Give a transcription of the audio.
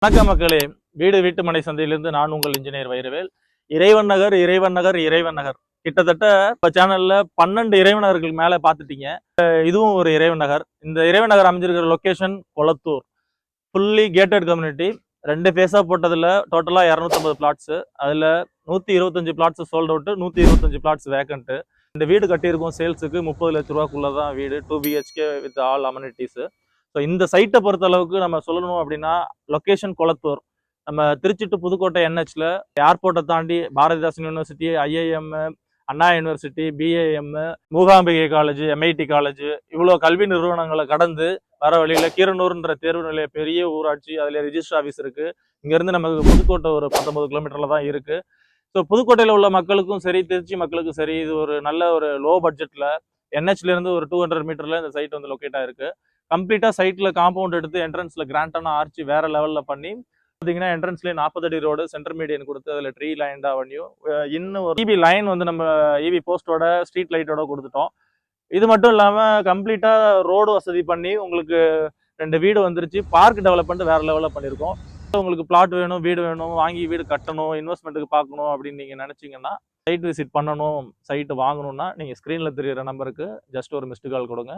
வணக்கம் மக்களே, வீடு வீட்டு மனை சந்தையிலிருந்து நான் உங்கள் இன்ஜினியர் வைரவேல். இறைவன் நகர் இறைவன் நகர் இறைவன் நகர் கிட்டத்தட்ட இப்போ சேனல்ல 12 இறைவன் நகர்கள் மேல பார்த்துட்டீங்க. இதுவும் ஒரு இறைவன் நகர். இந்த இறைவன் நகர் அமைஞ்சிருக்கிற location Kolathur. Fully gated community. 2 ஃபேஸா போட்டதுல டோட்டலா 250 பிளாட்ஸ். அதுல 125 flats sold out, 125 flats vacant. இந்த வீடு கட்டியிருக்கோம் சேல்ஸுக்கு 30 லட்ச ரூபாய்க்குள்ளதான் வீடு. 2 BHK with all amenities. So இந்த சைட்டை பொறுத்த அளவுக்கு நம்ம சொல்லணும் அப்படின்னா, லொகேஷன் கொளத்தூர். நம்ம திருச்சி டு புதுக்கோட்டை NHல ஏர்போர்ட்டை தாண்டி Bharathidasan university, IIM, Anna university, BAM, Mookambika college, MIT college, இவ்வளோ கல்வி நிறுவனங்களை கடந்து வர வழியில கீரனூர்ன்ற தேர்வு நிலைய பெரிய ஊராட்சி, அதுல ரிஜிஸ்டர் ஆஃபீஸ் இருக்கு. இங்கிருந்து நமக்கு புதுக்கோட்டை ஒரு 19 கிலோமீட்டர்ல தான் இருக்கு. ஸோ புதுக்கோட்டையில் உள்ள மக்களுக்கும் சரி, திருச்சி மக்களுக்கும் சரி, இது ஒரு நல்ல ஒரு லோ பட்ஜெட்ல NHல இருந்து ஒரு 200 மீட்டர்ல இந்த சைட் வந்து லொக்கேட் ஆயிருக்கு. கம்ப்ளீட்டா சைட்ல காம்பவுண்ட் எடுத்து என்ட்ரன்ஸ்ல கிராண்டான ஆர்ச்சி வேற லெவல்ல பண்ணி பார்த்தீங்கன்னா, என்ட்ரன்ஸ்லேயே 40 அடி ரோடு சென்டர் மீடியன் கொடுத்து அதில் ட்ரீ லைன் அவென்யூ, இன்னும் ஒரு EV லைன் வந்து நம்ம EV போஸ்டோட ஸ்ட்ரீட் லைட்டோட கொடுத்துட்டோம். இது மட்டும் இல்லாமல் கம்ப்ளீட்டா ரோடு வசதி பண்ணி உங்களுக்கு 2 வீடு வந்துருச்சு. பார்க் டெவலப்மெண்ட் வேற லெவலில் பண்ணியிருக்கோம். உங்களுக்கு பிளாட் வேணும், வீடு வேணும், வாங்கி வீடு கட்டணும், இன்வெஸ்ட்மெண்ட்டுக்கு பார்க்கணும் அப்படின்னு நீங்கள் நினச்சிங்கன்னா, சைட் விசிட் பண்ணணும், சைட்டு வாங்கணும்னா நீங்கள் ஸ்க்ரீனில் தெரியிற நம்பருக்கு ஜஸ்ட் ஒரு மிஸ்டு கால் கொடுங்க.